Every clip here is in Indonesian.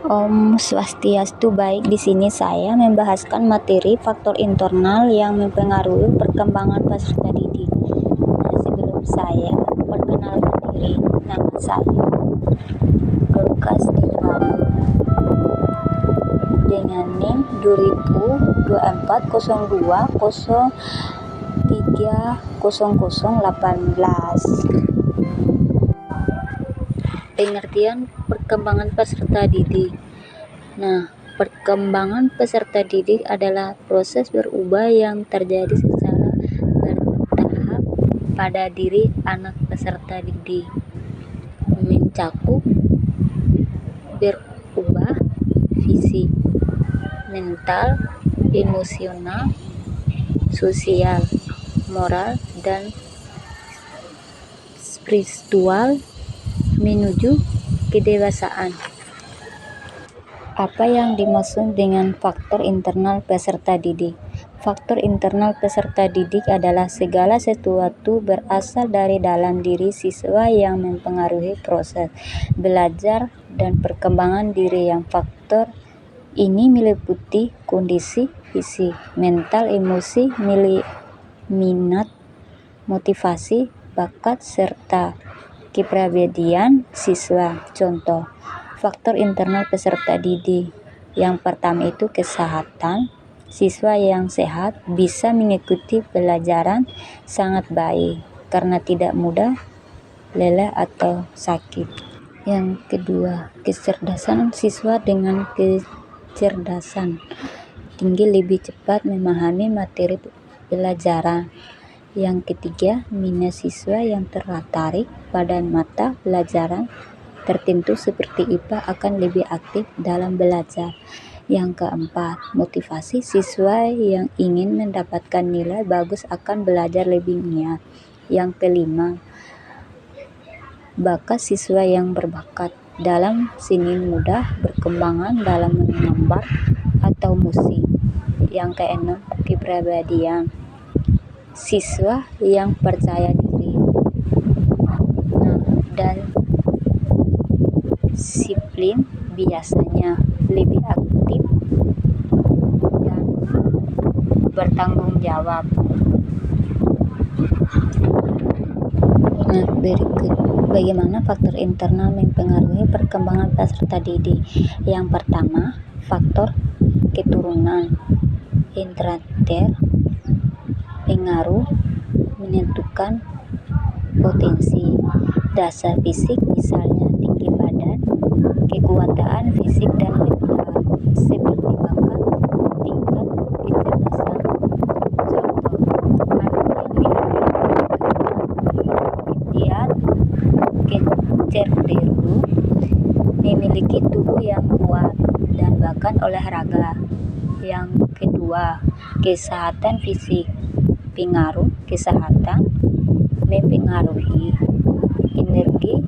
Om Swastiastu. Baik, di sini saya membahaskan materi faktor internal yang mempengaruhi perkembangan peserta didik. Nah, sebelum saya perkenalkan diri, nama saya Lukas Dewaru dengan NIM 202020203018. Pengertian perkembangan peserta didik. Nah, perkembangan peserta didik adalah proses berubah yang terjadi secara bertahap pada diri anak peserta didik, mencakup berubah fisik, mental, emosional, sosial, moral, dan spiritual menuju kedewasaan. Apa yang dimaksud dengan faktor internal peserta didik? Faktor internal peserta didik adalah segala sesuatu berasal dari dalam diri siswa yang mempengaruhi proses belajar dan perkembangan diri. Yang faktor ini meliputi kondisi fisik, mental, emosi, minat, motivasi, bakat, serta kepribadian siswa. Contoh faktor internal peserta didik. Yang pertama itu kesehatan. Siswa yang sehat bisa mengikuti pelajaran sangat baik karena tidak mudah lelah atau sakit. Yang kedua, kecerdasan. Siswa dengan kecerdasan tinggi lebih cepat memahami materi pelajaran. Yang ketiga, minat. Siswa yang tertarik pada mata pelajaran tertentu seperti IPA akan lebih aktif dalam belajar. Yang keempat, motivasi. Siswa yang ingin mendapatkan nilai bagus akan belajar lebih giat. Yang kelima, bakat. Siswa yang berbakat dalam seni mudah berkembang dalam menggambar atau musik. Yang keenam, kepribadian. Siswa yang percaya diri dan disiplin biasanya lebih aktif dan bertanggung jawab. Nah, berikut bagaimana faktor internal mempengaruhi perkembangan peserta didik. Yang pertama, faktor keturunan. Intrater pengaruh menentukan potensi dasar fisik, misalnya tinggi badan, kekuatan fisik dan mental, seperti bakat, tingkat kecerdasan. Contoh, anak yang cenderung memiliki tubuh yang kuat dan bakat olahraga. Yang kedua, kesehatan fisik. Pengaruh kesehatan mempengaruhi energi,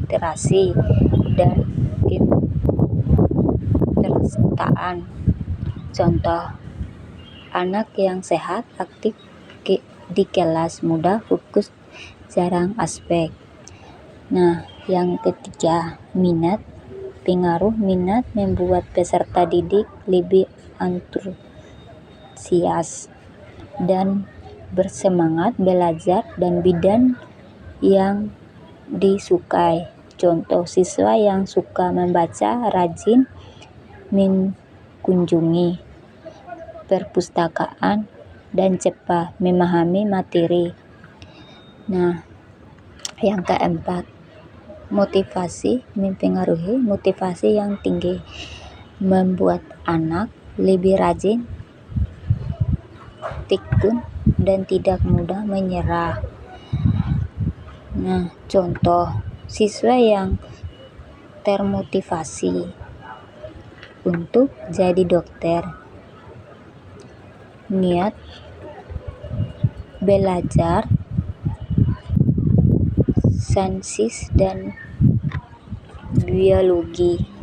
konsentrasi, dan ketersetaan. Contoh, anak yang sehat aktif di kelas, mudah fokus, jarang aspek. Nah, yang ketiga, minat. Pengaruh minat membuat peserta didik lebih antusias dan bersemangat belajar dan bidang yang disukai. Contoh, siswa yang suka membaca rajin mengunjungi perpustakaan dan cepat memahami materi. Nah, yang keempat, motivasi mempengaruhi. Motivasi yang tinggi membuat anak lebih rajin, tekun, dan tidak mudah menyerah. Nah, contoh, siswa yang termotivasi untuk jadi dokter, niat belajar sains dan biologi.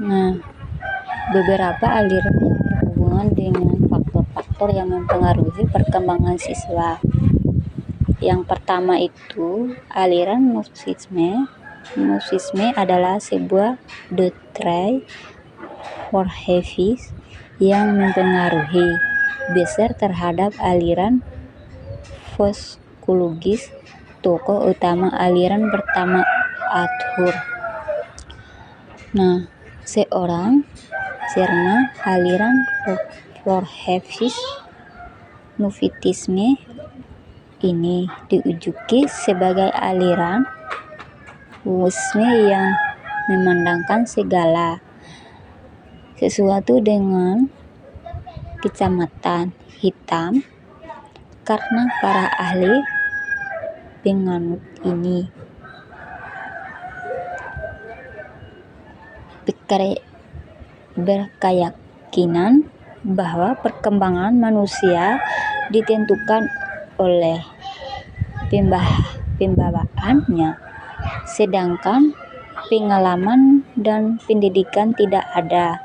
Nah, beberapa aliran yang berhubungan dengan faktor-faktor faktor yang mempengaruhi perkembangan siswa. Yang pertama itu aliran Gnostisme. Gnostisme adalah sebuah doktrin filosofis yang mempengaruhi besar terhadap aliran psikologis. Tokoh utama aliran pertama Arthur. Nah, seorang cerna aliran filosofis Gnosticisme ini diujuki sebagai aliran humanisme yang memandangkan segala sesuatu dengan kacamata hitam, karena para ahli penganut ini berkeyakinan bahwa perkembangan manusia ditentukan oleh pembawaannya, sedangkan pengalaman dan pendidikan tidak ada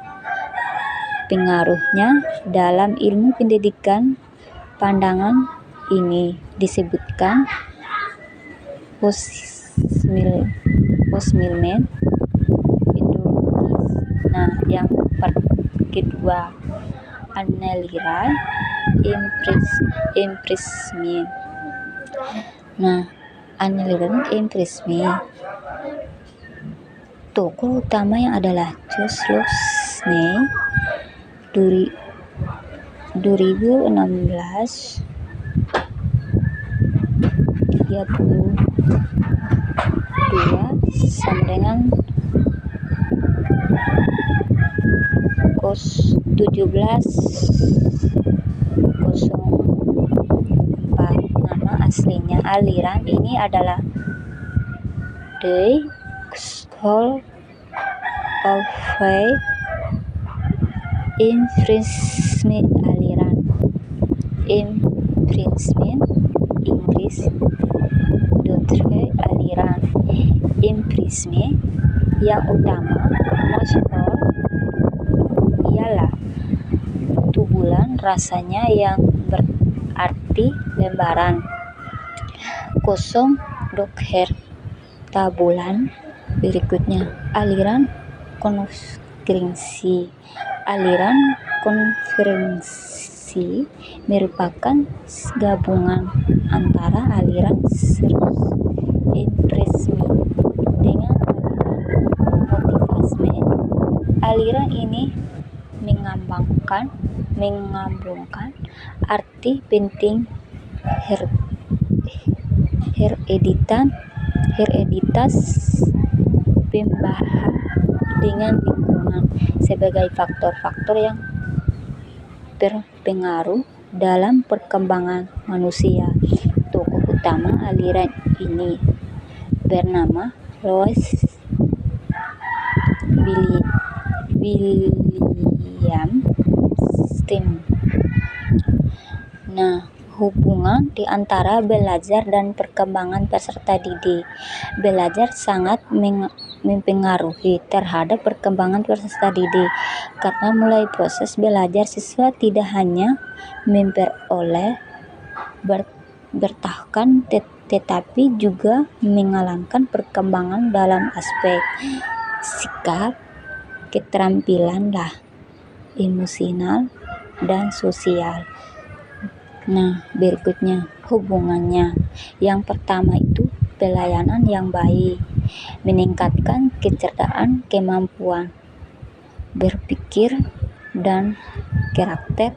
pengaruhnya dalam ilmu pendidikan. Pandangan ini disebutkan postmillennial ideologis. Nah, yang kedua aliran impressionisme. Nah, aliran impressionisme tokoh utamanya adalah George Seurat. 2016 32 sama dengan 1704. Nama aslinya aliran ini adalah The School of Faith Impressionisme. Aliran Impressionisme Inggris. Doktrin aliran impressionisme yang utama masyhur ialah tubulan rasanya yang berarti lembaran kosong. Dokter tabulan berikutnya aliran konferensi. Aliran konferensi merupakan gabungan antara aliran impressionisme dengan aliran motivisme. Aliran ini mengambangkan arti penting hereditas pembahas dengan lingkungan sebagai faktor-faktor yang berpengaruh dalam perkembangan manusia. Tokoh utama aliran ini bernama Louis William Stein. Nah, hubungan di antara belajar dan perkembangan peserta didik. Belajar sangat mempengaruhi terhadap perkembangan peserta didik, karena mulai proses belajar siswa tidak hanya memperoleh bertahan tetapi juga mengalami perkembangan dalam aspek sikap, keterampilan emosional, dan sosial. Nah, berikutnya hubungannya. Yang pertama itu pelayanan yang baik, meningkatkan kecerdasan, kemampuan berpikir, dan karakter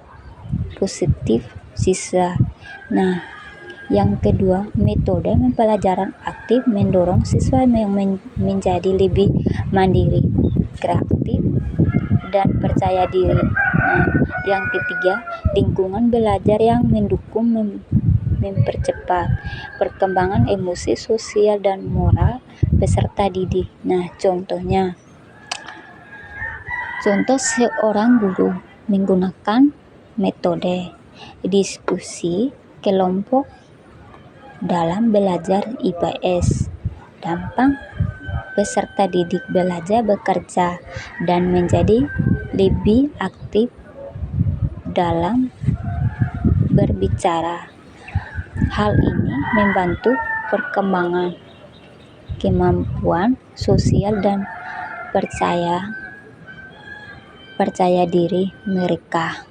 positif siswa. Nah, yang kedua, metode pembelajaran aktif mendorong siswa menjadi lebih mandiri, kreatif, dan percaya diri. Nah, yang ketiga, lingkungan belajar yang mendukung mempercepat perkembangan emosi, sosial, dan moral peserta didik. Nah, contoh seorang guru menggunakan metode diskusi kelompok dalam belajar IPS. Dampak peserta didik belajar bekerja dan menjadi lebih aktif dalam berbicara. Hal ini membantu perkembangan kemampuan sosial dan percaya diri mereka.